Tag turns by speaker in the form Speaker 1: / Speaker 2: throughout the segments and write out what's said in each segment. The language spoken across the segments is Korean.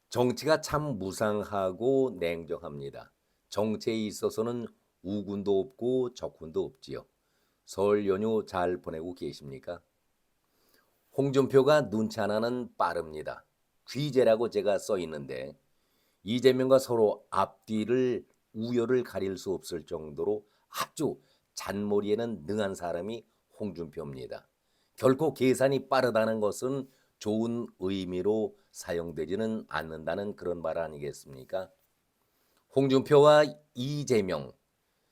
Speaker 1: 정치가 참 무상하고 냉정합니다. 정치에 있어서는 우군도 없고 적군도 없지요. 설 연휴 잘 보내고 계십니까? 홍준표가 눈치 하나는 빠릅니다. 귀재라고 제가 써 있는데 이재명과 서로 앞뒤를 우열을 가릴 수 없을 정도로 아주 잔머리에는 능한 사람이 홍준표입니다. 결코 계산이 빠르다는 것은 좋은 의미로 사용되지는 않는다는 그런 말 아니겠습니까? 홍준표와 이재명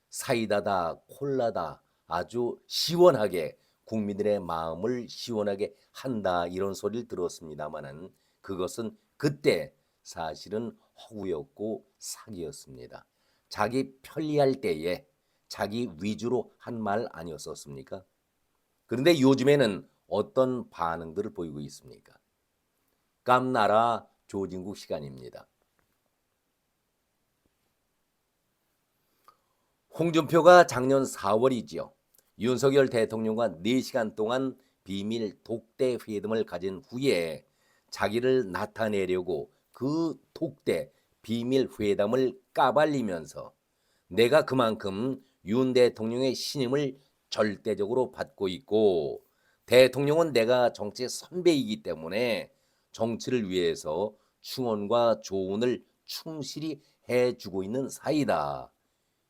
Speaker 1: 사이다다 콜라다 아주 시원하게 국민들의 마음을 시원하게 한다 이런 소리를 들었습니다마는 그것은 그때 사실은 허구였고 사기였습니다. 자기 편리할 때에 자기 위주로 한 말 아니었었습니까? 그런데 요즘에는 어떤 반응들을 보이고 있습니까? 깜나라 조진국 시간입니다. 홍준표가 작년 4월이지요. 윤석열 대통령과 4시간 동안 비밀 독대 회담을 가진 후에 자기를 나타내려고 그 독대 비밀 회담을 까발리면서 내가 그만큼 윤 대통령의 신임을 절대적으로 받고 있고 대통령은 내가 정치 선배이기 때문에 정치를 위해서 충원과 조언을 충실히 해주고 있는 사이다.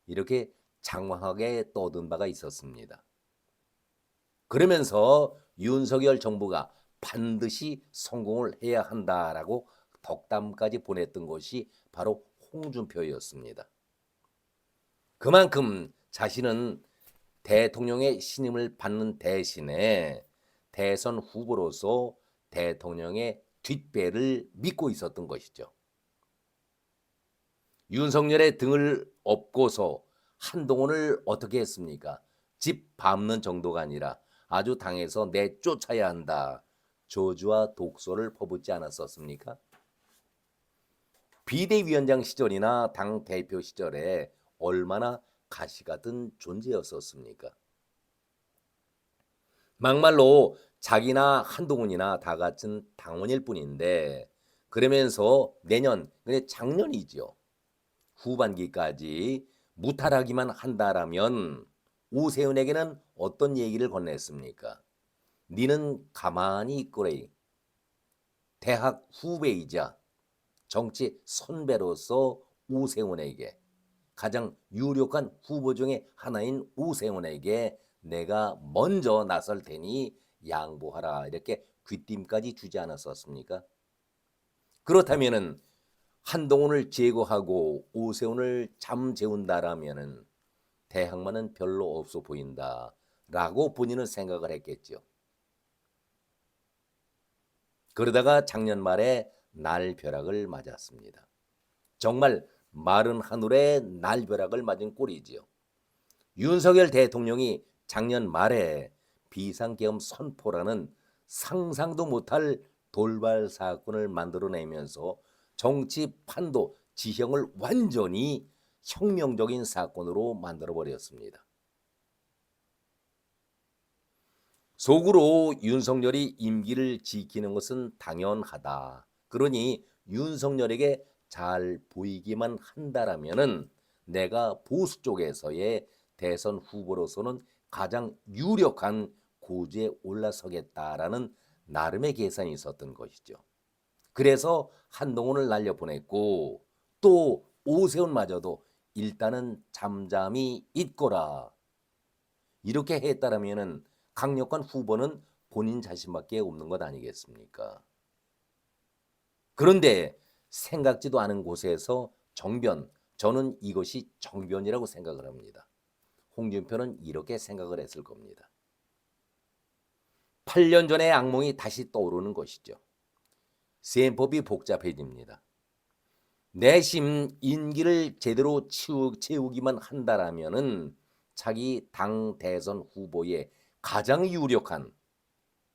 Speaker 1: 이렇게 장황하게 떠든 바가 있었습니다. 그러면서 윤석열 정부가 반드시 성공을 해야 한다라고 덕담까지 보냈던 것이 바로 홍준표였습니다. 그만큼 자신은 대통령의 신임을 받는 대신에 대선 후보로서 대통령의 뒷배를 믿고 있었던 것이죠. 윤석열의 등을 업고서 한동훈을 어떻게 했습니까? 집 밟는 정도가 아니라 아주 당에서 내쫓아야 한다. 저주와 독소를 퍼붓지 않았었습니까? 비대위원장 시절이나 당 대표 시절에 얼마나 가시 같은 존재였었습니까? 막말로 자기나 한동훈이나 다 같은 당원일 뿐인데 그러면서 내년, 근데 작년이지요. 후반기까지 무탈하기만 한다라면 오세훈에게는 어떤 얘기를 건넸습니까? 니는 가만히 있거래. 대학 후배이자 정치 선배로서 오세훈에게 가장 유력한 후보 중에 하나인 오세훈에게 내가 먼저 나설 테니 양보하라 이렇게 귀띔까지 주지 않았었습니까? 그렇다면은 한동훈을 제거하고 오세훈을 잠재운다라면은 대항마는 별로 없어 보인다라고 본인은 생각을 했겠죠. 그러다가 작년 말에 날벼락을 맞았습니다. 정말 마른 하늘에 날벼락을 맞은 꼴이지요. 윤석열 대통령이 작년 말에 비상계엄 선포라는 상상도 못할 돌발 사건을 만들어내면서 정치 판도 지형을 완전히 혁명적인 사건으로 만들어 버렸습니다. 속으로 윤석열이 임기를 지키는 것은 당연하다. 그러니 윤석열에게 잘 보이기만 한다라면은 내가 보수 쪽에서의 대선 후보로서는 가장 유력한 고지에 올라서겠다라는 나름의 계산이 있었던 것이죠. 그래서 한동훈을 날려보냈고 또 오세훈마저도 일단은 잠잠히 있거라. 이렇게 했다라면은 강력한 후보는 본인 자신밖에 없는 것 아니겠습니까? 그런데 생각지도 않은 곳에서 정변, 저는 이것이 정변이라고 생각을 합니다. 홍준표는 이렇게 생각을 했을 겁니다. 8년 전의 악몽이 다시 떠오르는 것이죠. 셈법이 복잡해집니다. 내심 임기를 제대로 채우기만 한다라면은 자기 당 대선 후보의 가장 유력한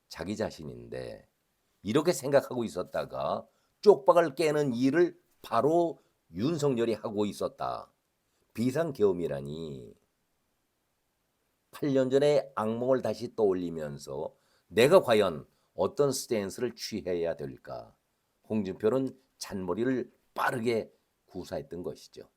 Speaker 1: 자기 자신인데 이렇게 생각하고 있었다가 쪽박을 깨는 일을 바로 윤석열이 하고 있었다. 비상계엄이라니 8년 전의 악몽을 다시 떠올리면서 내가 과연 어떤 스탠스를 취해야 될까? 홍준표는 잔머리를 빠르게 구사했던 것이죠.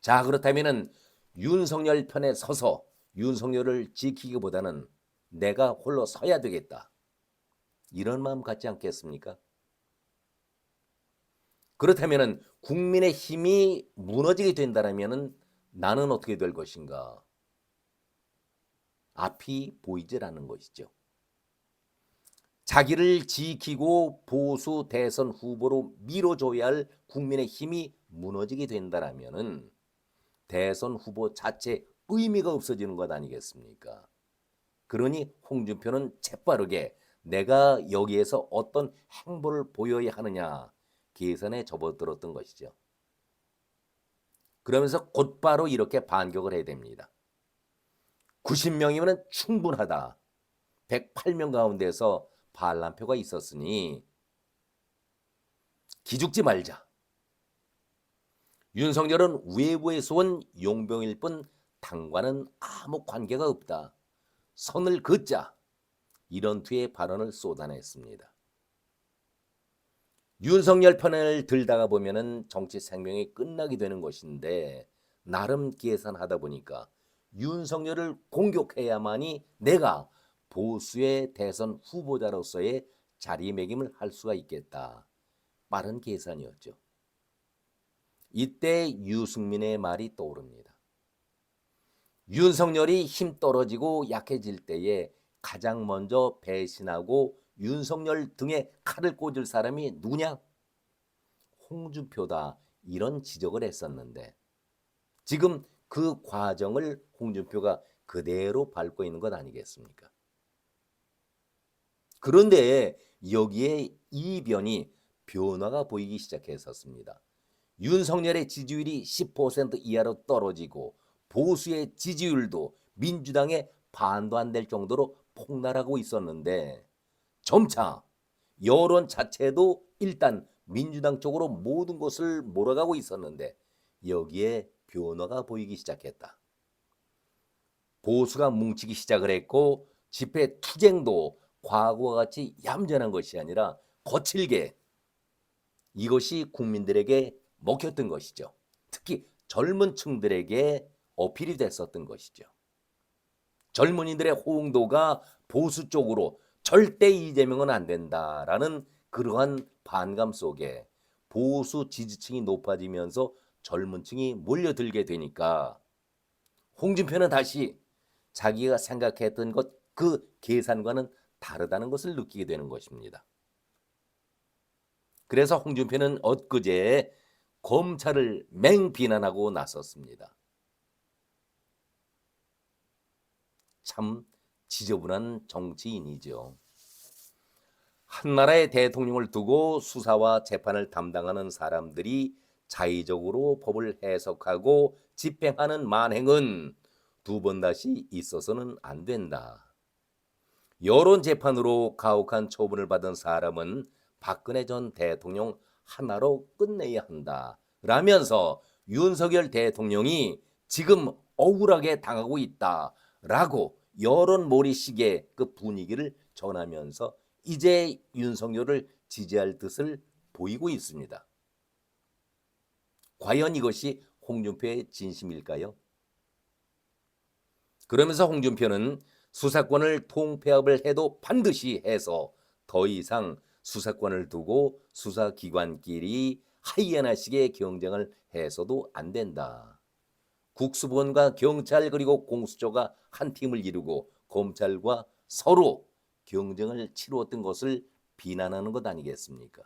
Speaker 1: 자, 그렇다면은 윤석열 편에 서서 윤석열을 지키기보다는 내가 홀로 서야 되겠다, 이런 마음 갖지 않겠습니까? 그렇다면은 국민의 힘이 무너지게 된다면은 나는 어떻게 될 것인가? 앞이 보이질 않는 것이죠. 자기를 지키고 보수 대선 후보로 밀어줘야 할 국민의 힘이 무너지게 된다면은 대선 후보 자체 의미가 없어지는 것 아니겠습니까? 그러니 홍준표는 재빠르게 내가 여기에서 어떤 행보를 보여야 하느냐 계산에 접어들었던 것이죠. 그러면서 곧바로 이렇게 반격을 해야 됩니다. 90명이면 충분하다. 108명 가운데서 반란표가 있었으니 기죽지 말자. 윤석열은 외부에서 온 용병일 뿐 당과는 아무 관계가 없다. 선을 긋자. 이런 뒤의 발언을 쏟아냈습니다. 윤석열 편을 들다가 보면은 정치 생명이 끝나게 되는 것인데 나름 계산하다 보니까 윤석열을 공격해야만이 내가 보수의 대선 후보자로서의 자리매김을 할 수가 있겠다. 빠른 계산이었죠. 이때 유승민의 말이 떠오릅니다. 윤석열이 힘 떨어지고 약해질 때에 가장 먼저 배신하고 윤석열 등에 칼을 꽂을 사람이 누구냐? 홍준표다. 이런 지적을 했었는데 지금 그 과정을 홍준표가 그대로 밟고 있는 것 아니겠습니까? 그런데 여기에 이변이 변화가 보이기 시작했었습니다. 윤석열의 지지율이 10% 이하로 떨어지고 보수의 지지율도 민주당의 반도 안 될 정도로 폭락하고 있었는데 점차 여론 자체도 일단 민주당 쪽으로 모든 것을 몰아가고 있었는데 여기에 변화가 보이기 시작했다. 보수가 뭉치기 시작을 했고 집회 투쟁도 과거와 같이 얌전한 것이 아니라 거칠게 이것이 국민들에게 먹혔던 것이죠. 특히 젊은 층들에게 어필이 됐었던 것이죠. 젊은이들의 호응도가 보수 쪽으로 절대 이재명은 안 된다라는 그러한 반감 속에 보수 지지층이 높아지면서 젊은 층이 몰려들게 되니까 홍준표는 다시 자기가 생각했던 것 그 계산과는 다르다는 것을 느끼게 되는 것입니다. 그래서 홍준표는 엊그제 검찰을 맹비난하고 나섰습니다. 참 지저분한 정치인이죠. 한 나라의 대통령을 두고 수사와 재판을 담당하는 사람들이 자의적으로 법을 해석하고 집행하는 만행은 두 번 다시 있어서는 안 된다. 여론 재판으로 가혹한 처분을 받은 사람은 박근혜 전 대통령 하나로 끝내야 한다. 라면서 윤석열 대통령이 지금 억울하게 당하고 있다라고 여론몰이식의 그 분위기를 전하면서 이제 윤석열을 지지할 뜻을 보이고 있습니다. 과연 이것이 홍준표의 진심일까요? 그러면서 홍준표는 수사권을 통폐합을 해도 반드시 해서 더 이상 수사권을 두고 수사기관끼리 하이에나식의 경쟁을 해서도 안 된다. 국수본과 경찰 그리고 공수처가 한 팀을 이루고 검찰과 서로 경쟁을 치루었던 것을 비난하는 것 아니겠습니까?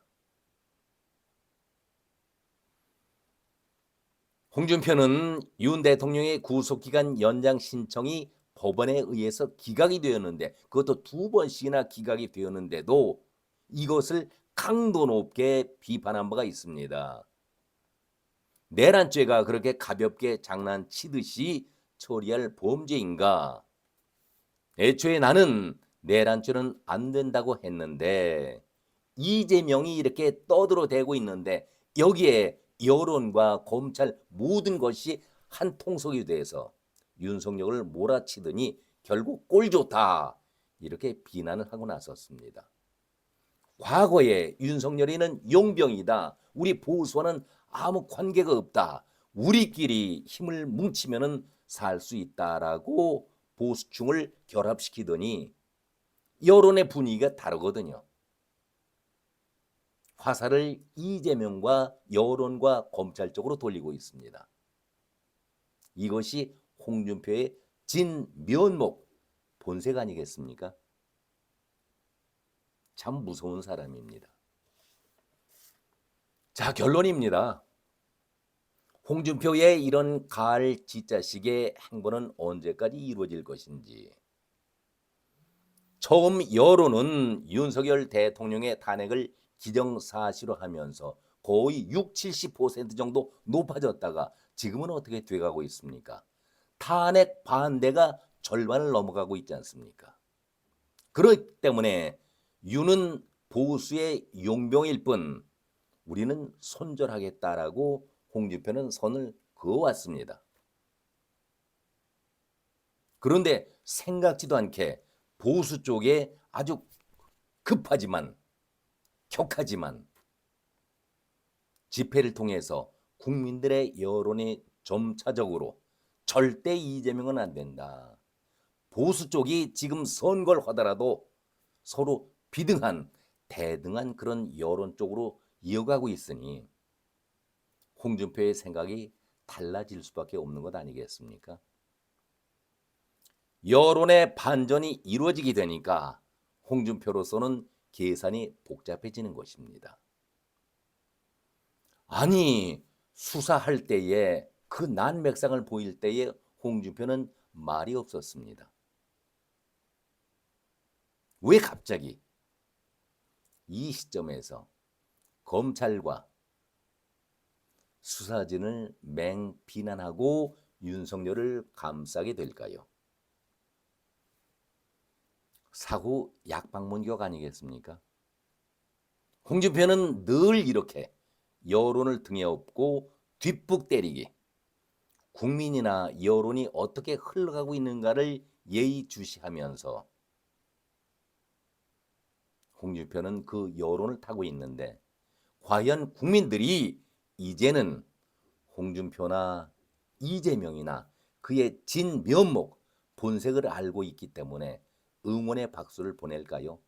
Speaker 1: 홍준표는 윤 대통령의 구속기간 연장 신청이 법원에 의해서 기각이 되었는데 그것도 두 번씩이나 기각이 되었는데도 이것을 강도 높게 비판한 바가 있습니다. 내란죄가 그렇게 가볍게 장난치듯이 처리할 범죄인가? 애초에 나는 내란죄는 안 된다고 했는데 이재명이 이렇게 떠들어대고 있는데 여기에 여론과 검찰 모든 것이 한 통속이 돼서 윤석열을 몰아치더니 결국 꼴 좋다 이렇게 비난을 하고 나섰습니다. 과거에 윤석열이는 용병이다. 우리 보수와는 아무 관계가 없다. 우리끼리 힘을 뭉치면은 살 수 있다라고 보수층을 결합시키더니 여론의 분위기가 다르거든요. 화살을 이재명과 여론과 검찰 쪽으로 돌리고 있습니다. 이것이 홍준표의 진면목 본색 아니겠습니까? 참 무서운 사람입니다. 자, 결론입니다. 홍준표의 이런 가을 짓자식의 행보는 언제까지 이루어질 것인지. 처음 여론은 윤석열 대통령의 탄핵을 기정사실화 하면서 거의 60~70% 정도 높아졌다가 지금은 어떻게 돼가고 있습니까? 탄핵 반대가 절반을 넘어가고 있지 않습니까? 그렇기 때문에 윤은 보수의 용병일 뿐 우리는 손절하겠다라고 홍준표는 선을 그어왔습니다. 그런데 생각지도 않게 보수 쪽에 아주 급하지만 격하지만 집회를 통해서 국민들의 여론이 점차적으로 절대 이재명은 안 된다. 보수 쪽이 지금 선거를 하더라도 서로 비등한 대등한 그런 여론 쪽으로 이어가고 있으니 홍준표의 생각이 달라질 수밖에 없는 것 아니겠습니까? 여론의 반전이 이루어지게 되니까 홍준표로서는 계산이 복잡해지는 것입니다. 아니, 수사할 때에 그 난맥상을 보일 때에 홍준표는 말이 없었습니다. 왜 갑자기 이 시점에서 검찰과 수사진을 맹비난하고 윤석열을 감싸게 될까요? 사후 약방문격 아니겠습니까? 홍준표는 늘 이렇게 여론을 등에 업고 뒷북 때리기, 국민이나 여론이 어떻게 흘러가고 있는가를 예의주시하면서 홍준표는 그 여론을 타고 있는데 과연 국민들이 이제는 홍준표나 이재명이나 그의 진면목, 본색을 알고 있기 때문에 응원의 박수를 보낼까요?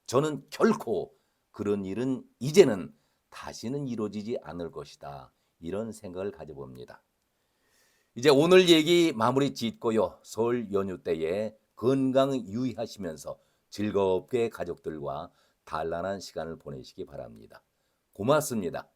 Speaker 1: 저는 결코 그런 일은 이제는 다시는 이루어지지 않을 것이다. 이런 생각을 가져봅니다. 이제 오늘 얘기 마무리 짓고요. 설 연휴 때에 건강 유의하시면서 즐겁게 가족들과 단란한 시간을 보내시기 바랍니다. 고맙습니다.